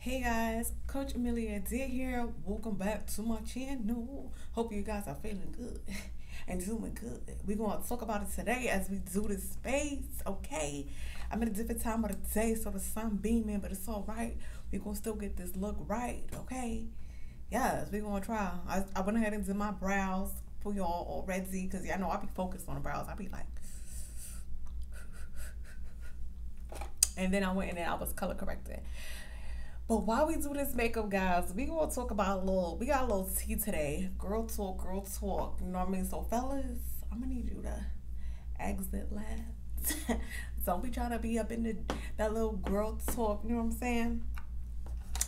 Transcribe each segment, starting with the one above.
Hey guys, Coach Amelia Adair here. Welcome back to my channel. Hope you guys are feeling good and doing good. We're going to talk about it today as we do this space, okay? I'm at a different time of the day, so the sun beaming, but it's all right. We're going to still get this look right, okay? Yes, we're going to try. I went ahead and did my brows for y'all already because y'all know I be focused on the brows. I be like, and then I went in and I was color correcting. But while we do this makeup, guys, we gonna talk about we got a little tea today. Girl talk, girl talk. You know what I mean? So fellas, I'm gonna need you to exit left. Don't be trying to be up in that little girl talk, you know what I'm saying?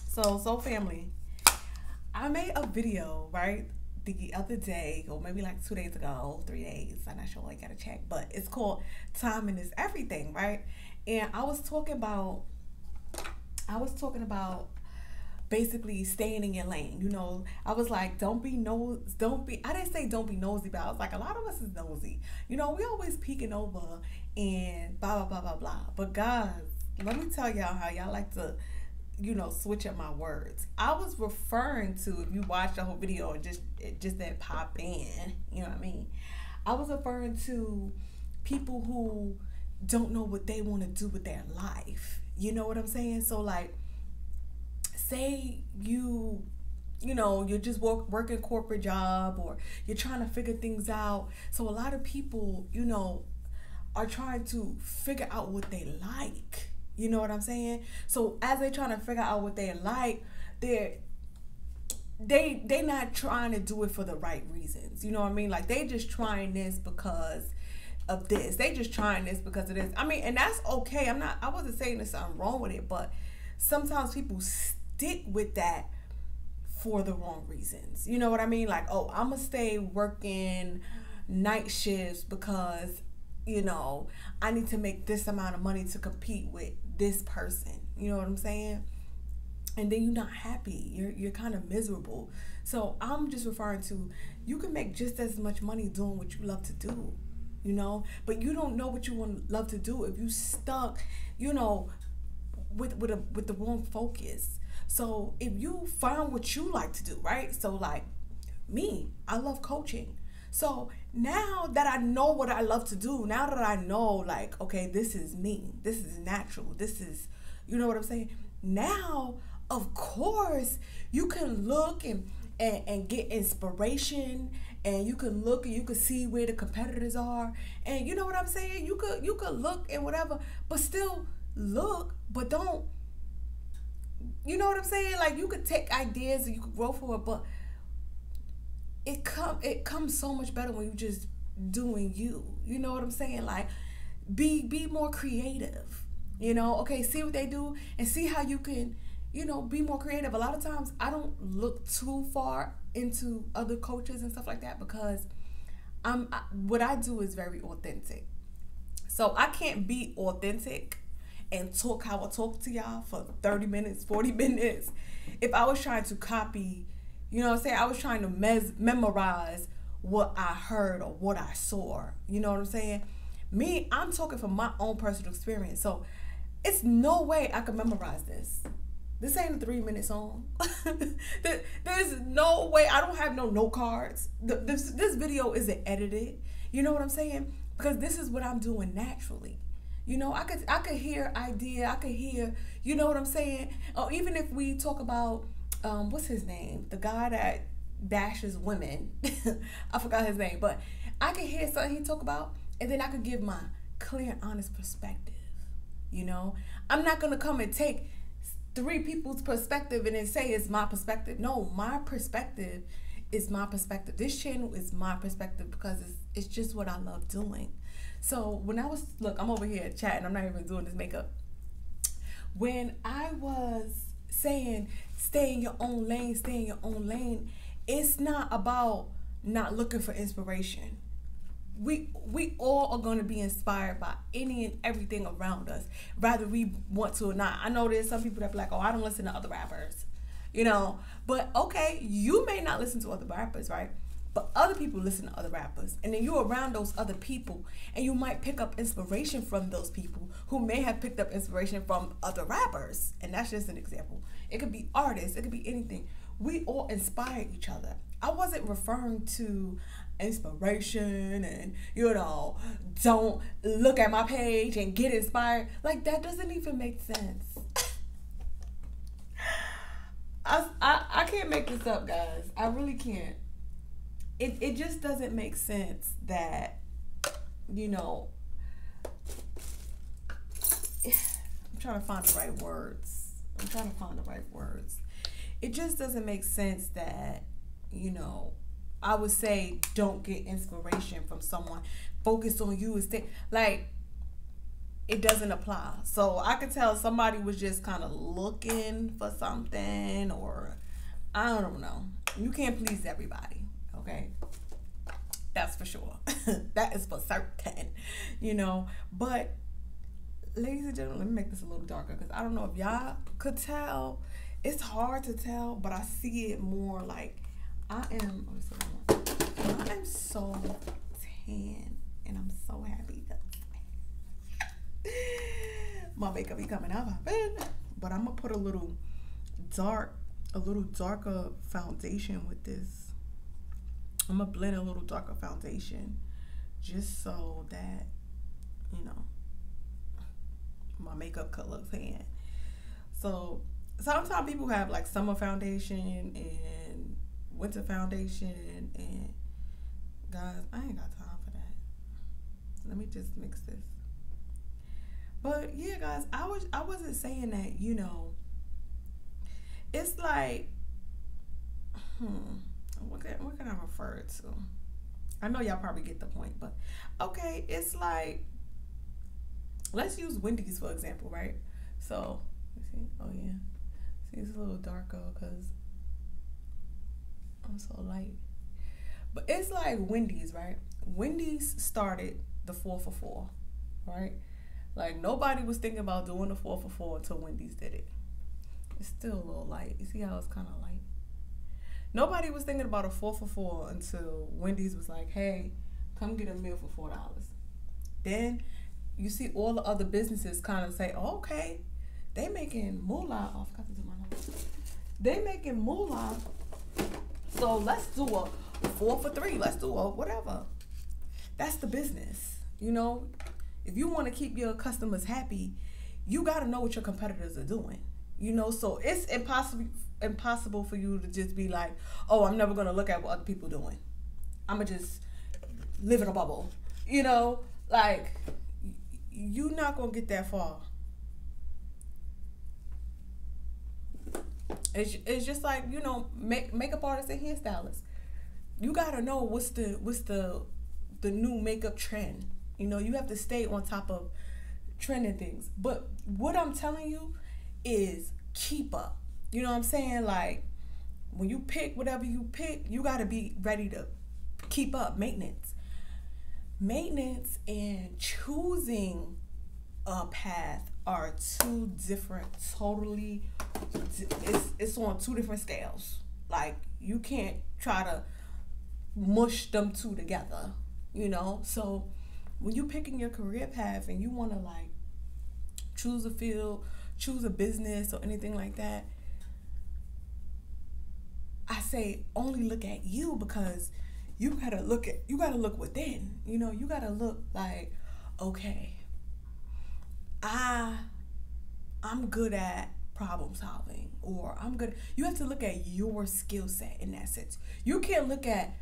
So family, I made a video, right? The other day, or maybe like 2 days ago, 3 days, I'm not sure, I gotta check, but it's called Timing is Everything, right? And I was talking about basically staying in your lane. You know, I was like, I didn't say don't be nosy, but I was like, a lot of us is nosy. You know, we always peeking over and blah, blah, blah, blah, blah. But guys, let me tell y'all how y'all like to, you know, switch up my words. I was referring to, if you watch the whole video and it just didn't pop in, you know what I mean? I was referring to people who don't know what they want to do with their life. You know what I'm saying? So like, say you're just working corporate job, or you're trying to figure things out. So a lot of people, you know, are trying to figure out what they like. You know what I'm saying? So as they're trying to figure out what they like, they not trying to do it for the right reasons. You know what I mean? Like, they just trying this because of this. They just trying this because of this. I mean, and that's okay. I wasn't saying there's something wrong with it, but sometimes people stick with that for the wrong reasons. You know what I mean? Like, oh, I'm gonna stay working night shifts because, you know, I need to make this amount of money to compete with this person. You know what I'm saying? And then you're not happy. You're kind of miserable. So I'm just referring to, you can make just as much money doing what you love to do. You know, but you don't know what you love to do if you stuck, you know, with the wrong focus. So if you find what you like to do, right? So like me, I love coaching. So now that I know what I love to do, now that I know, like, okay, this is me, this is natural, this is, you know what I'm saying? Now, of course, you can look and get inspiration, and you can look and you can see where the competitors are, and you know what I'm saying? You could look and whatever, but still look, but don't, you know what I'm saying? Like, you could take ideas and you could grow for it, but it comes so much better when you just doing you. You know what I'm saying? Like, be more creative. You know, okay, see what they do and see how you can, you know, be more creative. A lot of times I don't look too far into other coaches and stuff like that, because what I do is very authentic. So I can't be authentic and talk how I talk to y'all for 30 minutes, 40 minutes. If I was trying to copy, you know what I'm saying? I was trying to memorize what I heard or what I saw. You know what I'm saying? Me, I'm talking from my own personal experience. So it's no way I can memorize this. This ain't a 3-minute song. There's no way. I don't have no note cards. This video isn't edited. You know what I'm saying? Because this is what I'm doing naturally. You know, I could hear idea. I could hear, you know what I'm saying? Or even if we talk about, what's his name? The guy that bashes women. I forgot his name. But I could hear something he talk about, and then I could give my clear and honest perspective. You know? I'm not going to come and take 3 people's perspective and then say it's my perspective. No, my perspective is my perspective. This channel is my perspective because it's just what I love doing. So when look, I'm over here chatting. I'm not even doing this makeup. When I was saying stay in your own lane, it's not about not looking for inspiration. We all are going to be inspired by any and everything around us, whether we want to or not. I know there's some people that be like, oh, I don't listen to other rappers, you know. But okay, you may not listen to other rappers, right? But other people listen to other rappers, and then you're around those other people, and you might pick up inspiration from those people who may have picked up inspiration from other rappers. And that's just an example. It could be artists, it could be anything. We all inspire each other. I wasn't referring to inspiration and, don't look at my page and get inspired. Like, that doesn't even make sense. I can't make this up, guys. I really can't. It just doesn't make sense that, I'm trying to find the right words. It just doesn't make sense that, I would say don't get inspiration from someone. Focus on you instead. Like, it doesn't apply. So I could tell somebody was just kind of looking for something, or I don't know. You can't please everybody. Okay, that's for sure. That is for certain, But ladies and gentlemen, let me make this a little darker, because I don't know if y'all could tell. It's hard to tell, but I see it more like I am so tan, and I'm so happy that my makeup be coming out my bed. But I'm gonna put a little darker foundation with this. I'm gonna blend a little darker foundation just so that, my makeup could look tan. So sometimes people have like summer foundation and winter foundation, and guys, I ain't got time for that. Let me just mix this. But yeah, guys, I wasn't saying that, it's like, what can I refer it to? I know y'all probably get the point, but okay, it's like, let's use Wendy's for example, right? So, let's see. Oh yeah, see, it's a little darker because I'm so light. But it's like Wendy's, right? Wendy's started the 4 for $4, right? Like, nobody was thinking about doing the 4 for $4 until Wendy's did it. It's still a little light. You see how it's kind of light? Nobody was thinking about a 4 for $4 until Wendy's was like, hey, come get a meal for $4. Then you see all the other businesses kind of say, oh, okay, they making moolah. Oh, I forgot to do my notes. They making moolah, so let's do a 4 for $3. Let's do a whatever. That's the business. If you want to keep your customers happy, you got to know what your competitors are doing. So it's impossible for you to just be like, oh, I'm never going to look at what other people are doing. I'm going to just live in a bubble. Like, you're not going to get that far. It's just like, makeup artists and hairstylists. You got to know what's the new makeup trend. You have to stay on top of trending things. But what I'm telling you is keep up. You know what I'm saying? Like, when you pick whatever you pick, you got to be ready to keep up. Maintenance and choosing a path are two different, totally, it's on two different scales. Like, you can't try to mush them two together, So when you're picking your career path and you want to, like, choose a field, choose a business or anything like that, I say only look at you, because you gotta look within. You gotta look like, okay, I'm good at problem solving, or you have to look at your skill set in that sense. You can't look at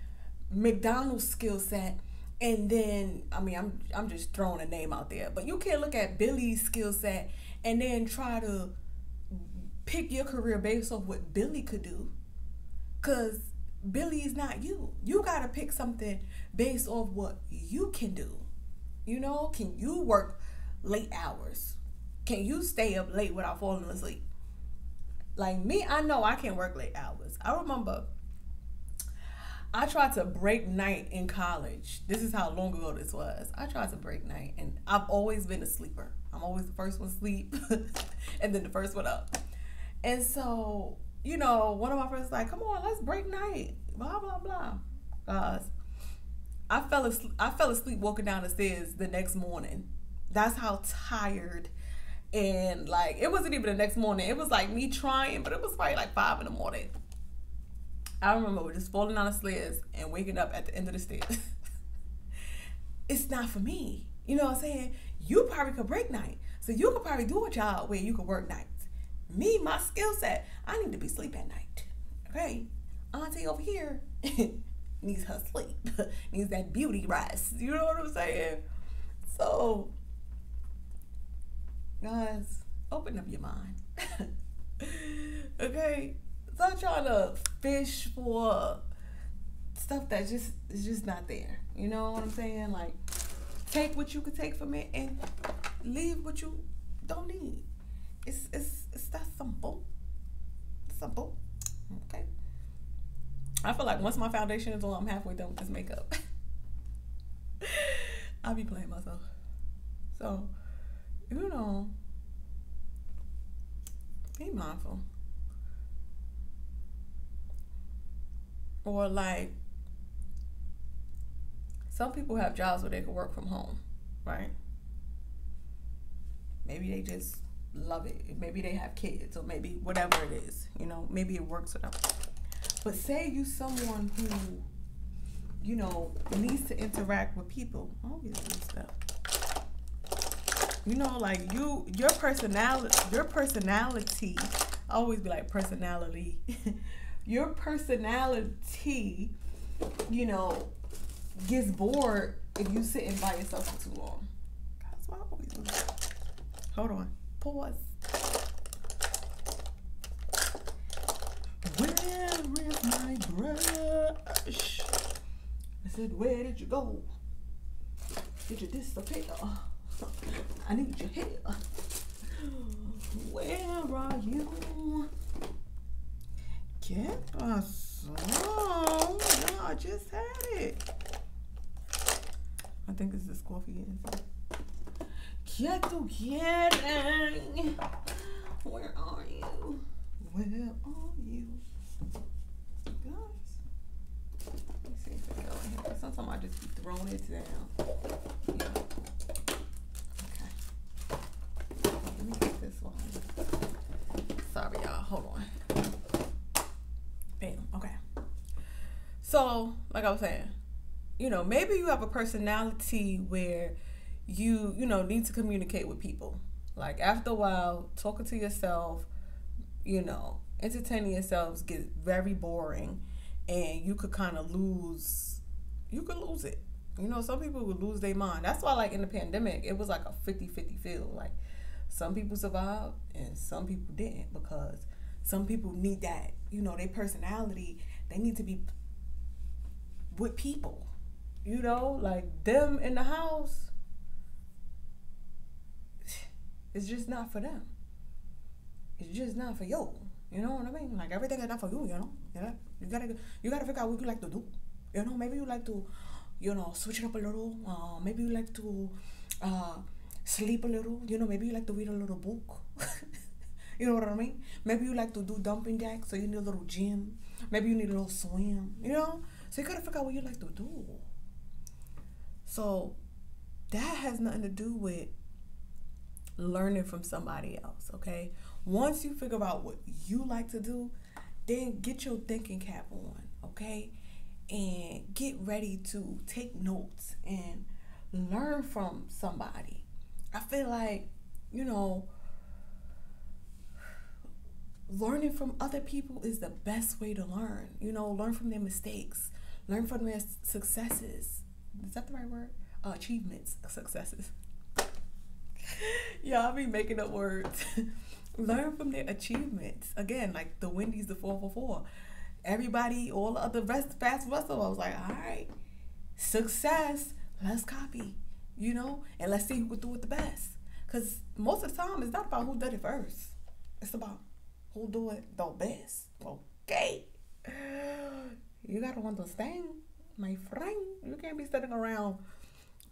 McDonald's skill set and then, I'm just throwing a name out there, but you can't look at Billy's skill set and then try to pick your career based off what Billy could do, because Billy is not you. You gotta pick something based off what you can do. Can you work late hours? Can you stay up late without falling asleep? Like me, I know I can work late hours. I remember I tried to break night in college. This is how long ago this was. I tried to break night, and I've always been a sleeper. I'm always the first one to sleep and then the first one up. And so, one of my friends was like, come on, let's break night, blah, blah, blah. Guys, I fell asleep walking down the stairs the next morning. That's how tired. And like, it wasn't even the next morning. It was like me trying, but it was probably like 5 in the morning. I remember just falling down the stairs and waking up at the end of the stairs. It's not for me. You know what I'm saying? You probably could break night. So you could probably do a job where you could work nights. Me, my skill set, I need to be asleep at night. Okay? Auntie over here needs her sleep. Needs that beauty rest. You know what I'm saying? So, guys, open up your mind. Okay? Stop trying to fish for stuff that is just not there. You know what I'm saying? Like, take what you could take from it and leave what you don't need. It's that simple. Simple. Okay. I feel like once my foundation is on, I'm halfway done with this makeup. I'll be playing myself. So, you know, be mindful. Or like, some people have jobs where they can work from home, right? Maybe they just love it. Maybe they have kids, or maybe whatever it is, you know, maybe it works for them. But say you someone who, you know, needs to interact with people. Oh, yeah, stuff. You know, like your personality, I always be like personality. Your personality, you know, gets bored if you sitting by yourself for too long. That's why I always do that. Hold on. Pause. Where is my brush? I said, where did you go? Did you disappear? I need your hair. Where are you? Get a song. No, I just had it. I think it's this coffee. Get together. Where are you? Where are you? Guys. Let me see if I go in here. Sometimes I just keep throwing it down. Yeah. Okay. Let me get this one. Sorry, y'all. Hold on. Bam. Okay. So, like I was saying, you know, maybe you have a personality where you know, need to communicate with people. Like, after a while, talking to yourself, you know, entertaining yourselves gets very boring, and you could kind of lose it. You know, some people would lose their mind. That's why, like, in the pandemic, it was like a 50-50 feel. Like, some people survived and some people didn't, because some people need that, you know, their personality, they need to be with people. You know, like, them in the house, it's just not for them. It's just not for you. You know what I mean? Like, everything is not for you, you know? You gotta figure out what you like to do. You know, maybe you like to, you know, switch it up a little. Maybe you like to sleep a little. You know, maybe you like to read a little book. You know what I mean? Maybe you like to do jumping jacks, so you need a little gym. Maybe you need a little swim, you know? So you gotta figure out what you like to do. So that has nothing to do with learning from somebody else, okay? Once you figure out what you like to do, then get your thinking cap on, okay? And get ready to take notes and learn from somebody. I feel like, you know, learning from other people is the best way to learn. You know, learn from their mistakes, learn from their successes. Is that the right word? Achievements, successes. Y'all be making up words. Learn from their achievements. Again, like the Wendy's, the 444. Everybody, all the other fast restaurants, I was like, all right, success, let's copy, you know, and let's see who could do it the best. Because most of the time, it's not about who did it first. It's about who do it the best. Okay. You got to understand, my friend. You can't be sitting around,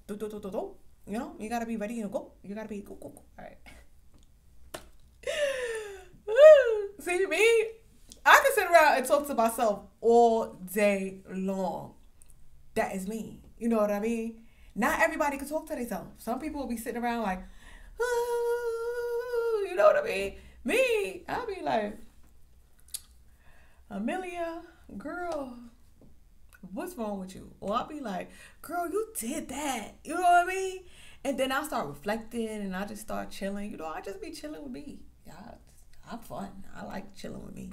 you know, you got to be ready to go. You got to be go. All right. See me? I can sit around and talk to myself all day long. that is me. You know what I mean? Not everybody can talk to themselves. Some people will be sitting around like, "Ooh," you know what I mean? Me, I'll be like, Amelia, girl, what's wrong with you? Or I'll be like, girl, you did that. You know what I mean? And then I'll start reflecting and I just start chilling. You know, I just be chilling with me. Yeah, I'm fun. I like chilling with me.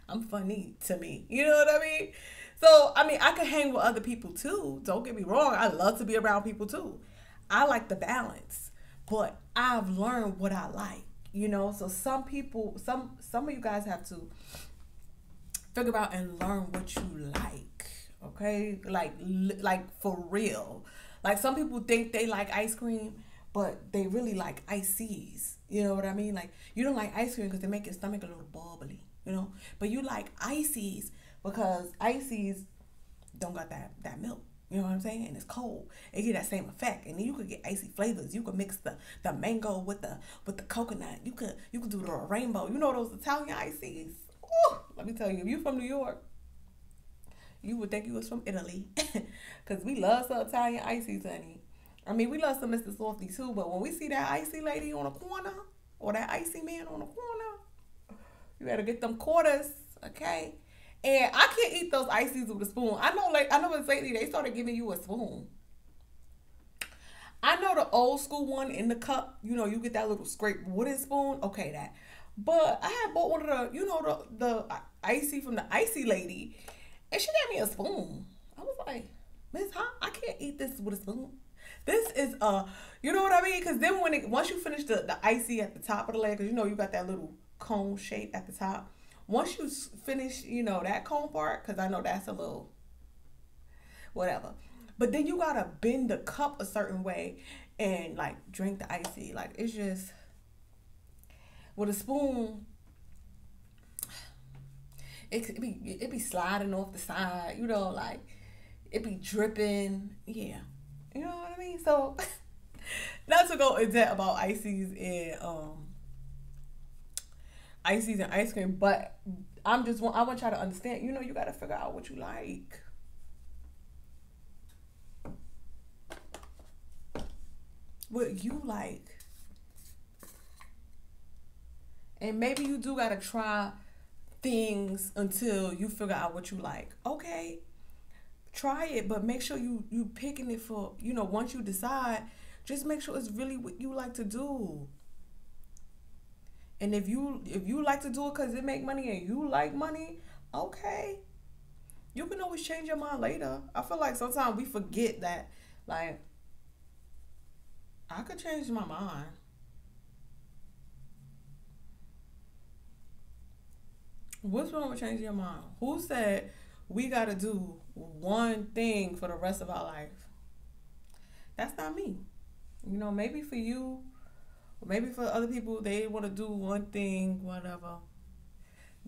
I'm funny to me. You know what I mean? So, I mean, I can hang with other people too. Don't get me wrong. I love to be around people too. I like the balance. But I've learned what I like. You know, so some people, some of you guys have to figure out and learn what you like. Okay? Like for real. Like some people think they like ice cream, but they really like ices. You know what I mean? Like you don't like ice cream because they make your stomach a little bubbly, you know? But you like ices because ices don't got that milk. You know what I'm saying? And it's cold. It get that same effect. And then you could get icy flavors. You could mix the mango with the coconut. You could do the rainbow. You know those Italian ices? Ooh, let me tell you, if you from New York, you would think you was from Italy. Because we love some Italian ices, honey. I mean, we love some Mr. Softy too, but when we see that icy lady on the corner, or that icy man on the corner, you better get them quarters, okay? And I can't eat those ices with a spoon. I know in lately they started giving you a spoon. I know the old school one in the cup, you know, you get that little scraped wooden spoon, okay, that. But I had bought one of the, you know, the icy from the icy lady, and she gave me a spoon. I was like, Miss, I can't eat this with a spoon. This is you know what I mean? Because then once you finish the icy at the top of the layer, because you know you got that little cone shape at the top. Once you finish, you know, that cone part, because I know that's a little whatever. But then you gotta bend the cup a certain way and like drink the icy. Like it's just with a spoon. It be sliding off the side, you know, like it be dripping. Yeah. You know what I mean? So not to go in depth about ices and ice cream, but I want y'all to understand, you know, you gotta figure out what you like. What you like. And maybe you do gotta try things until you figure out what you like. Okay, try it, but make sure you picking it for, you know, once you decide, just make sure it's really what you like to do. And if you like to do it because it make money and you like money, okay, you can always change your mind later. I feel like sometimes we forget that, like, I could change my mind. What's wrong with changing your mind? Who said we got to do one thing for the rest of our life? That's not me. You know, maybe for you, or maybe for other people, they want to do one thing, whatever.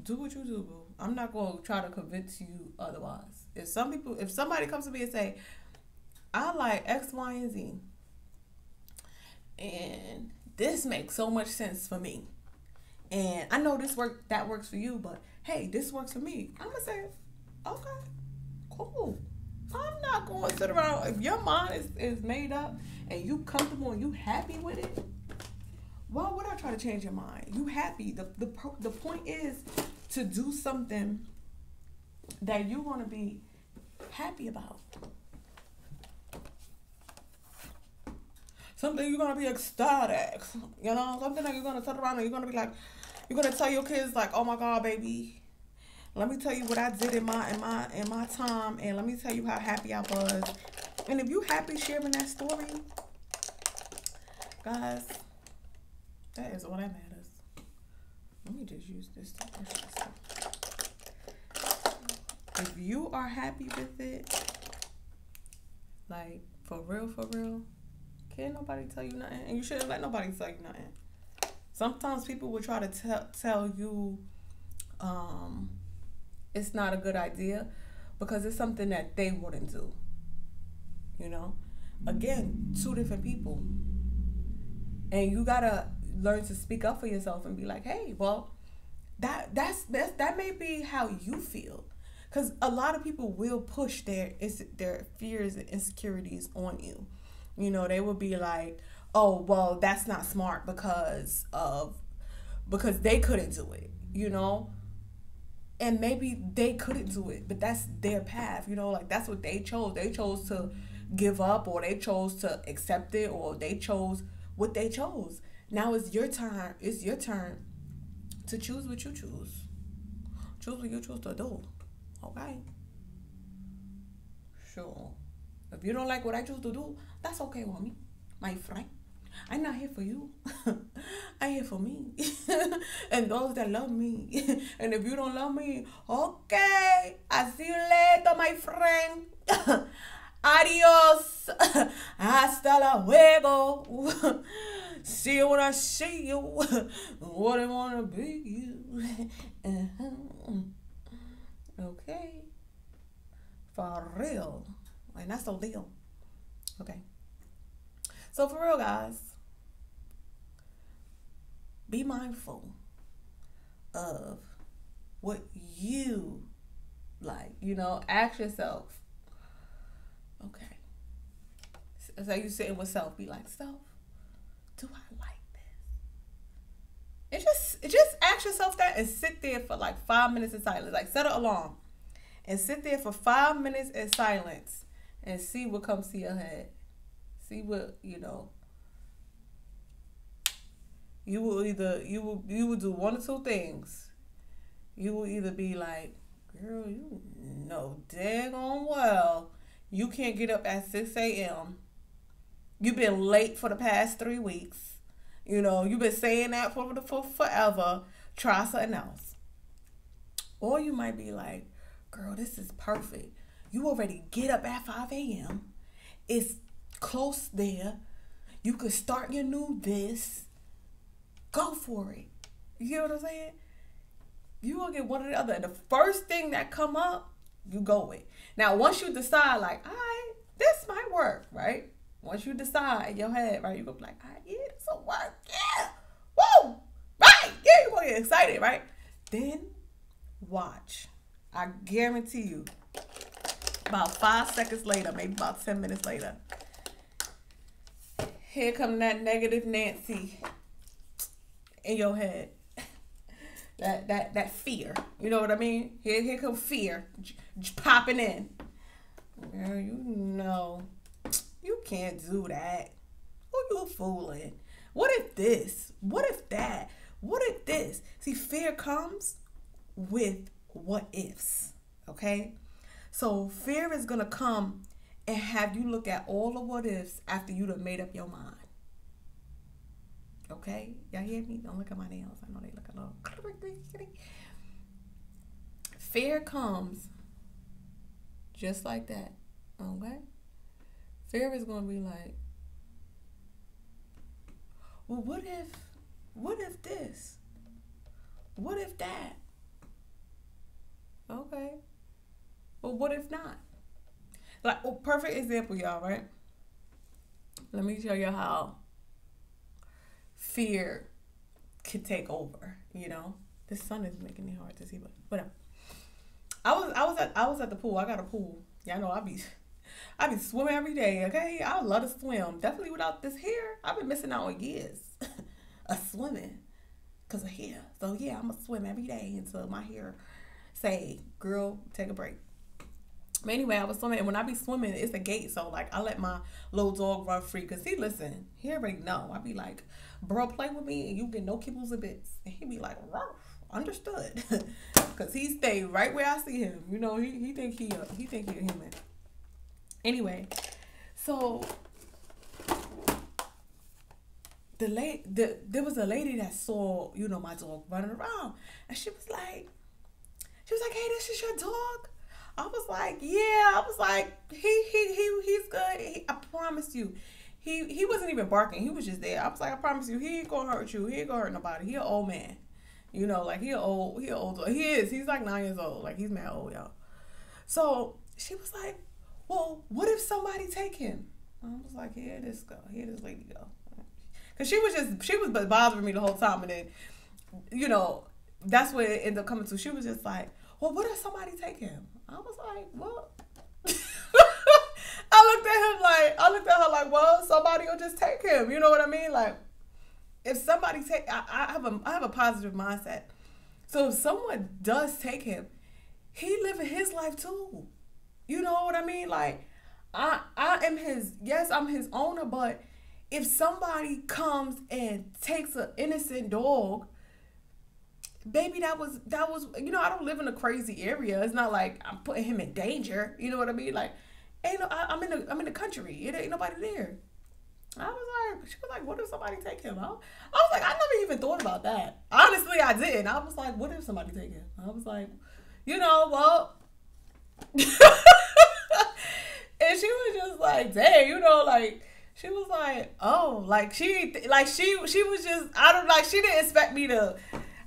Do what you do, boo. I'm not going to try to convince you otherwise. If somebody comes to me and say, I like X, Y, and Z, and this makes so much sense for me, and I know that works for you, but hey, this works for me, I'm going to say, okay, cool. I'm not going to sit around. If your mind is made up and you comfortable and you happy with it, why would I try to change your mind? You happy. The point is to do something that you want to be happy about. Something you're going to be ecstatic. You know, something that you're going to turn around and you're going to be like, you're going to tell your kids like, oh my God, baby, let me tell you what I did in my time, and let me tell you how happy I was. And if you happy sharing that story, guys, that is all that matters. Let me just use this to push this up. If you are happy with it, like for real, can't nobody tell you nothing, and you shouldn't let nobody tell you nothing. Sometimes people will try to tell you it's not a good idea because it's something that they wouldn't do. You know? Again, two different people. And you gotta learn to speak up for yourself and be like, hey, well, that may be how you feel. Because a lot of people will push their fears and insecurities on you. You know, they will be like, oh, well, that's not smart because they couldn't do it, you know? And maybe they couldn't do it, but that's their path, you know? Like, that's what they chose. They chose to give up, or they chose to accept it, or they chose what they chose. Now it's your turn. It's your turn to choose what you choose. Choose what you choose to do. Okay? Sure. If you don't like what I choose to do, that's okay with me, my friend. I'm not here for you. I'm here for me. And those that love me. And if you don't love me, okay. I'll see you later, my friend. Adios. Hasta luego. See you when I see you. What I want to be you. Okay. For real. And that's so deal. Okay. So for real, guys, be mindful of what you like. You know, ask yourself, okay. So you sitting with self, be like, self, do I like this? And just ask yourself that and sit there for like 5 minutes in silence. Like, set an alarm and sit there for 5 minutes in silence and see what comes to your head. See what, you know. You will do one or two things. You will either be like, girl, you know daggone well you can't get up at 6 a.m. You've been late for the past 3 weeks. You know, you've been saying that for forever. Try something else. Or you might be like, girl, this is perfect. You already get up at 5 a.m. It's close there. You could start your new this. Go for it. You know what I'm saying? You will get one or the other. And the first thing that come up, you go with. Now, once you decide, like, all right, this might work, right? Once you decide in your head, right, you go be like, all right, yeah, this will work. Yeah. Woo! Right. Yeah, you're going to get excited, right? Then watch. I guarantee you, about 5 seconds later, maybe about 10 minutes later, here come that negative Nancy in your head. That fear. You know what I mean? Here come fear popping in. Girl, you know, you can't do that. Who you fooling? What if this? What if that? What if this? See, fear comes with what ifs. Okay? So fear is going to come and have you look at all the what ifs after you done made up your mind. Okay? Y'all hear me? Don't look at my nails. I know they look a little... Fear comes just like that. Okay? Fear is going to be like, well, what if this? What if that? Okay. Well, what if not? Like, well, perfect example, y'all, right? Let me show you how fear can take over, you know? The sun is making it hard to see, but whatever. I was at the pool. I got a pool. Y'all know I be swimming every day, okay? I love to swim. Definitely without this hair, I've been missing out on years of swimming because of hair. So yeah, I'm gonna swim every day until my hair say, girl, take a break. But anyway, I was swimming, and when I be swimming, it's a gate, so like I let my little dog run free, cause he already know. I be like, bro, play with me, and you get no kibbles and bits, and he be like, ruff, understood, cause he stay right where I see him. You know, he think he a human. Anyway, so there was a lady that saw, you know, my dog running around, and she was like, hey, this is your dog? I was like, yeah. I was like, he's good. I promise you. He wasn't even barking. He was just there. I was like, I promise you, he ain't gonna hurt you. He ain't gonna hurt nobody. He an old man. You know, like he an old. He is. He's like 9 years old. Like he's mad old, y'all. So she was like, well, what if somebody take him? I was like, here this lady go. Cause she was bothering me the whole time, and then, you know, that's what it ended up coming to. She was just like, well, what if somebody take him? I was like, well, I looked at her like, well, somebody will just take him. You know what I mean? Like, if somebody take, I have a positive mindset. So if someone does take him, he living his life too. You know what I mean? Like, I am his, yes, I'm his owner, but if somebody comes and takes an innocent dog, baby, that was, I don't live in a crazy area. It's not like I'm putting him in danger. You know what I mean? Like, I'm in the country. It ain't nobody there. She was like, what if somebody take him? I was like, I never even thought about that. Honestly, I didn't. I was like, what if somebody take him? I was like, well. And she was just like, dang, like, she was like, oh, like she was just, she didn't expect me to,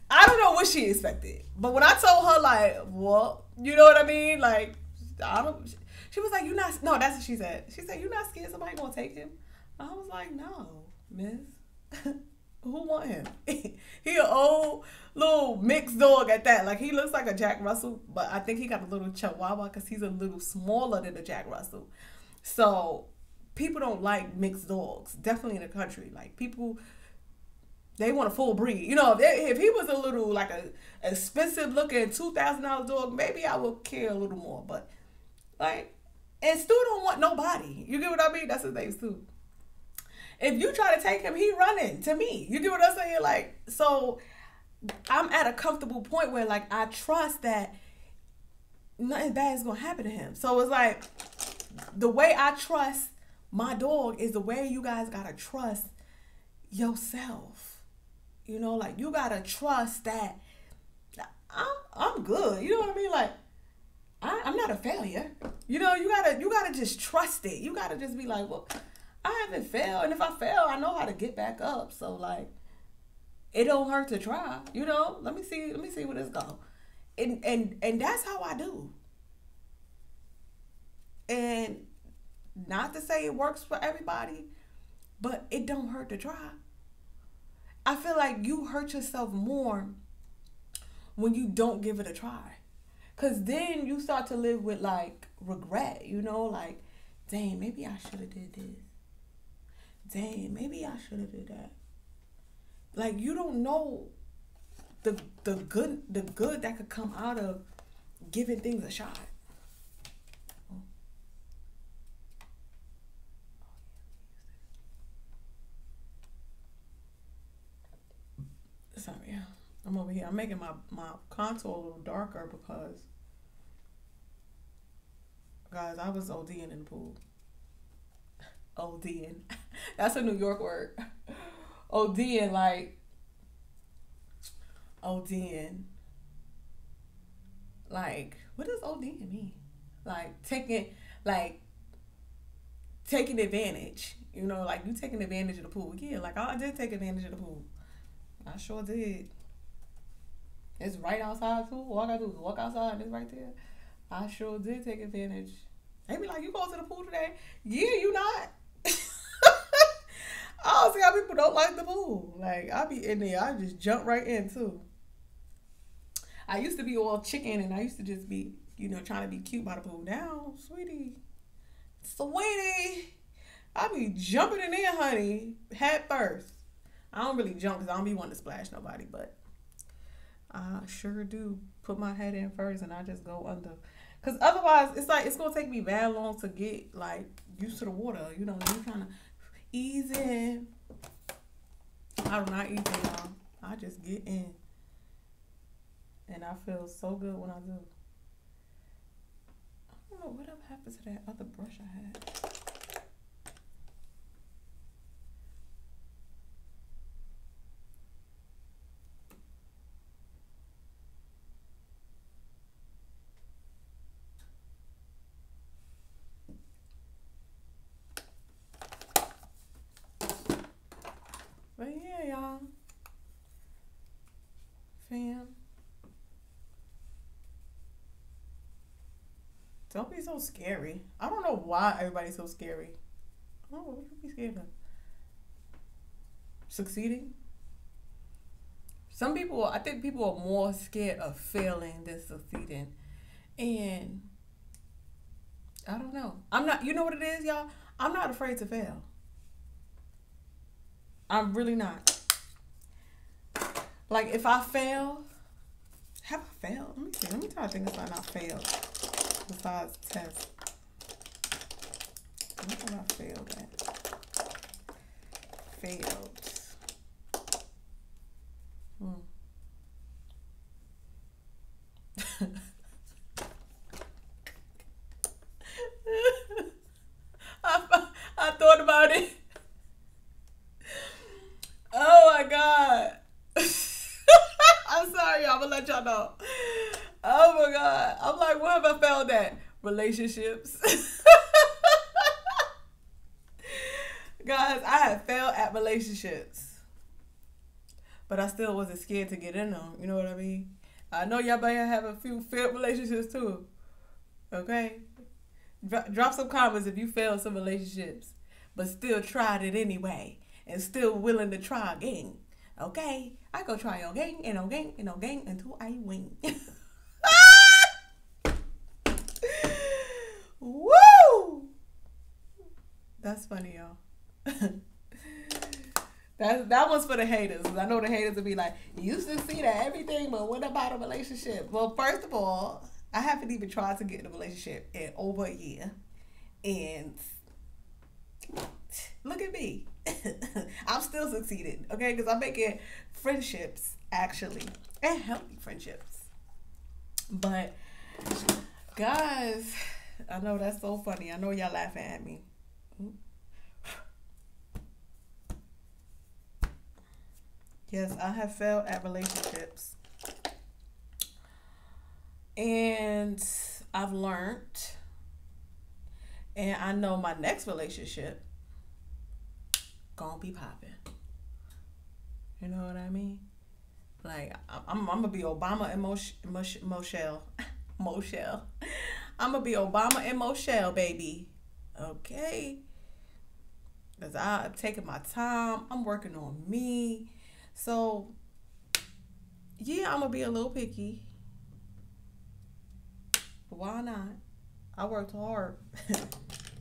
I don't know what she expected. But when I told her, like, well, you know what I mean? Like, she was like, no, that's what she said. She said, you not scared somebody gonna take him? I was like, no, miss. Who want him? He an old little mixed dog at that. Like, he looks like a Jack Russell, but I think he got a little chihuahua because he's a little smaller than a Jack Russell. So people don't like mixed dogs, definitely in the country. Like, people, they want a full breed. If he was a little, like, a expensive looking $2,000 dog, maybe I would care a little more. But, like, and Stu don't want nobody. You get what I mean? That's his name, Stu. If you try to take him, he running to me. You get what I'm saying? Like, so I'm at a comfortable point where, like, I trust that nothing bad is going to happen to him. So it's like, the way I trust my dog is the way you guys got to trust yourself. Like, you got to trust that I'm good. You know what I mean? Like, I'm not a failure. You gotta just trust it. You gotta just be like, well, I haven't failed, and if I fail, I know how to get back up. So, like, it don't hurt to try. Let me see where this go, and that's how I do. And not to say it works for everybody, but it don't hurt to try. I feel like you hurt yourself more when you don't give it a try, cause then you start to live with, like, regret. Like, dang, maybe I should have did this. Dang, maybe I should have did that. Like, you don't know the good that could come out of giving things a shot. Sorry, I'm over here. I'm making my contour a little darker because, guys, I was ODing in the pool. ODing. That's a New York word. ODing, like, ODing. Like, what does ODing mean? Like, taking advantage. Like, you taking advantage of the pool. Yeah, like, I did take advantage of the pool. I sure did. It's right outside too. All I gotta do is walk outside. It's right there. I sure did take advantage. They be like, you go to the pool today? Yeah, you not. I don't see how people don't like the pool. Like, I be in there, I just jump right in too. I used to be all chicken, and I used to just be, trying to be cute by the pool. Now, sweetie, I be jumping in there, honey, head first. I don't really jump because I don't be wanting to splash nobody, but I sure do put my head in first, and I just go under. Because otherwise, it's like, it's going to take me very long to get, like, used to the water. You trying to ease in. I do not ease in, y'all. I just get in. And I feel so good when I do. I don't know whatever happened to that other brush I had. But yeah, y'all. Fam. Don't be so scary. I don't know why everybody's so scary. Oh, what would you be scared of? Succeeding? I think people are more scared of failing than succeeding. And I don't know. I'm not. You know what it is, y'all? I'm not afraid to fail. I'm really not. Like if I fail, have I failed? Let me see. Let me try to think if I not failed besides test. What have I failed at? Failed. I thought about it. Oh my God. I'm sorry, I'm gonna let y'all know. Oh my God. I'm like, what have I failed at? Relationships. Guys, I have failed at relationships. But I still wasn't scared to get in them. You know what I mean? I know y'all better have a few failed relationships too. Okay? Drop some comments if you failed some relationships, but still tried it anyway, and still willing to try again. Okay? I go try again and again and again until I win. Woo! That's funny, y'all. That one's for the haters. I know the haters will be like, you succeed at everything, but what about a relationship? Well, first of all, I haven't even tried to get in a relationship in over a year. And look at me. I'm still succeeding, okay? Because I'm making friendships, actually, and healthy friendships. But, guys, I know that's so funny. I know y'all laughing at me. Yes, I have failed at relationships. And I've learned. And I know my next relationship gonna be popping. You know what I mean? Like, I'm gonna be Obama and Moshel. Moshel. I'm gonna be Obama and Moshel, baby. Okay? Because I'm taking my time. I'm working on me. So, yeah, I'm going to be a little picky. But why not? I worked hard.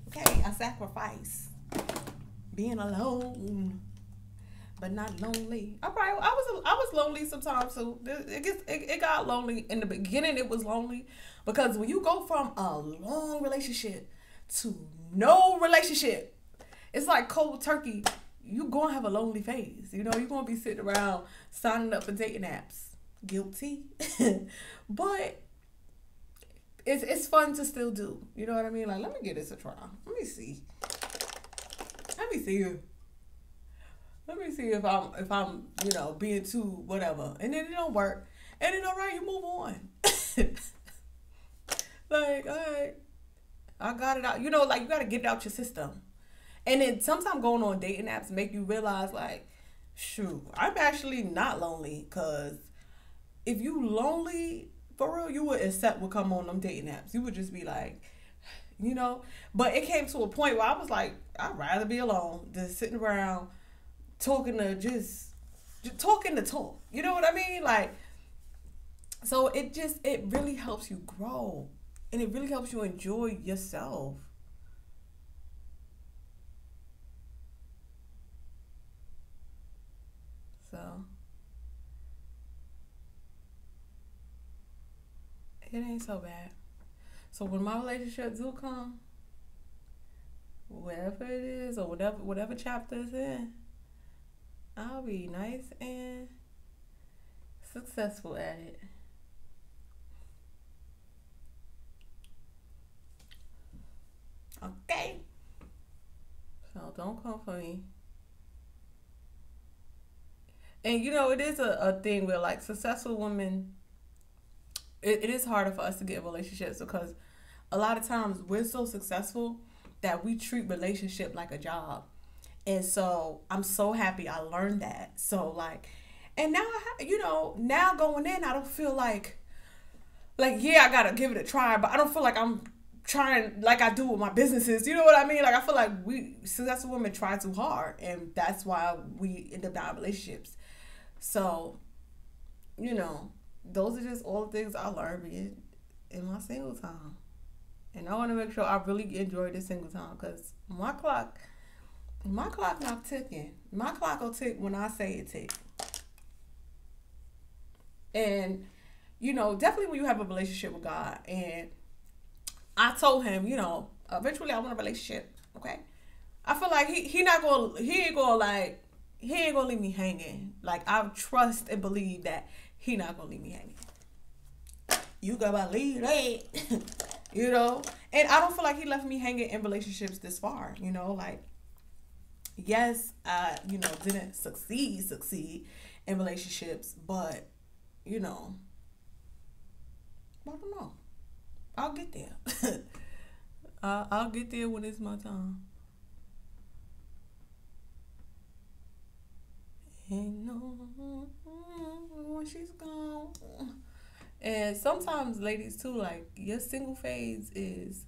Okay, I sacrifice being alone, but not lonely. I was lonely sometimes. So it got lonely in the beginning. It was lonely because when you go from a long relationship to no relationship, it's like cold turkey. You gonna have a lonely phase. You know, you're gonna be sitting around signing up for dating apps. Guilty. But it's fun to still do. You know what I mean? Like, let me give this a try. Let me see. Let me see if I'm being too whatever. And then it don't work. And then alright, you move on. Like, alright. I got it out. You know, like you gotta get it out your system. And then sometimes going on dating apps make you realize, like, shoot, I'm actually not lonely. Because if you lonely, for real, you would accept what come on them dating apps. You would just be like, you know. But it came to a point where I was like, I'd rather be alone than sitting around talking to just talking to talk. You know what I mean? Like, so it really helps you grow. And it really helps you enjoy yourself. So it ain't so bad. So when my relationship do come, whatever it is or whatever chapter it's in, I'll be nice and successful at it. Okay? So don't come for me. And you know, it is a thing where like successful women, it is harder for us to get in relationships because a lot of times we're so successful that we treat relationship like a job. And so I'm so happy I learned that. So like, and now, now going in, I don't feel like, yeah, I got to give it a try, but I don't feel like I'm trying like I do with my businesses. You know what I mean? Like, I feel like we successful women try too hard, and that's why we end up not in relationships. So, those are just all the things I learned being in my single time. And I want to make sure I really enjoy this single time, because my clock not ticking. My clock will tick when I say it tick. And, definitely when you have a relationship with God, and I told him, eventually I want a relationship, okay? I feel like he ain't gonna leave me hanging. Like, I trust and believe that he not gonna leave me hanging. You gotta believe that. And I don't feel like he left me hanging in relationships this far, like, yes, I, didn't succeed in relationships, but, I don't know. I'll get there. I'll get there when it's my time. Ain't no when she's gone. And sometimes, ladies, too, like, your single phase is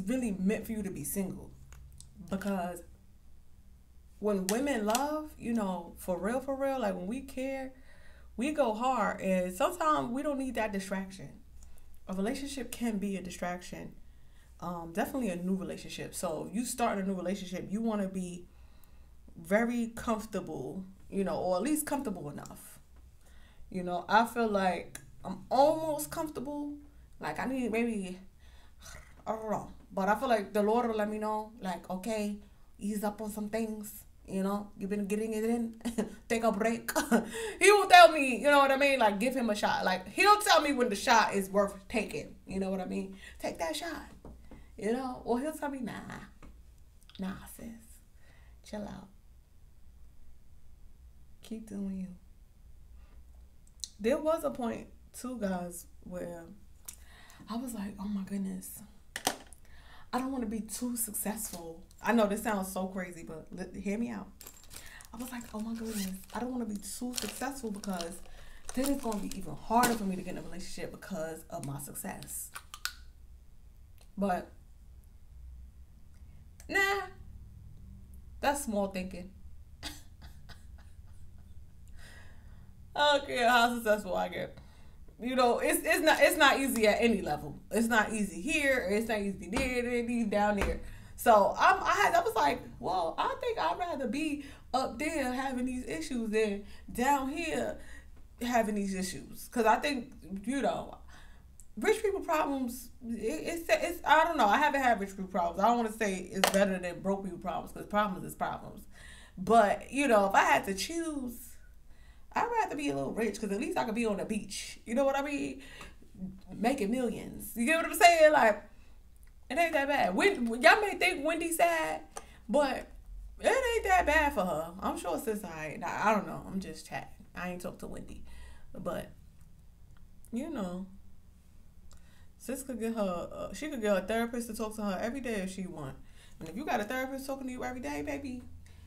really meant for you to be single. Because when women love, for real, like, when we care, we go hard. And sometimes we don't need that distraction. A relationship can be a distraction. Definitely a new relationship. So if you start a new relationship, you want to be very comfortable, or at least comfortable enough. I feel like I'm almost comfortable. Like, I need maybe, I don't know. But I feel like the Lord will let me know, like, okay, ease up on some things. You've been getting it in. Take a break. He will tell me, you know what I mean? Like, give him a shot. Like, he'll tell me when the shot is worth taking. You know what I mean? Take that shot. Or he'll tell me, nah, sis. Chill out. Keep doing you. There was a point, too, guys, where I was like, oh my goodness, I don't want to be too successful. I know this sounds so crazy, but hear me out. I was like, oh my goodness, I don't want to be too successful, because then it's going to be even harder for me to get in a relationship because of my success. But, nah, that's small thinking. I don't care how successful I get. It's not easy at any level. It's not easy here. It's not easy there, down there. So I was like, well, I think I'd rather be up there having these issues than down here having these issues. Because I think, rich people problems, it's I don't know. I haven't had rich people problems. I don't want to say it's better than broke people problems, because problems is problems. But, if I had to choose, I'd rather be a little rich, because at least I could be on the beach. You know what I mean? Making millions. You get what I'm saying? Like, it ain't that bad. Y'all may think Wendy's sad, but it ain't that bad for her. I'm sure sis alright. I don't know. I'm just chatting. I ain't talked to Wendy. But, sis could get her, she could get a therapist to talk to her every day if she want. And if you got a therapist talking to you every day, baby,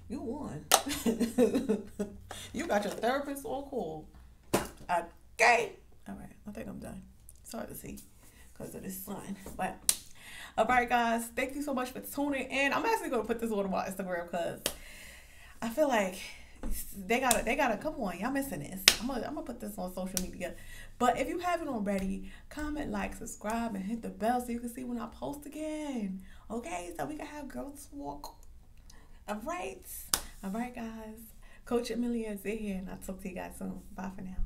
you won. You got your therapist on call. Okay. All right. I think I'm done. It's hard to see because of this sun. But, all right, guys. Thank you so much for tuning in. I'm actually going to put this on my Instagram because I feel like they gotta, come on. Y'all missing this. I'm gonna put this on social media. But if you haven't already, comment, like, subscribe, and hit the bell so you can see when I post again. Okay? So we can have girls walk. All right, guys. Coach Amelia Adair here, and I'll talk to you guys soon. Bye for now.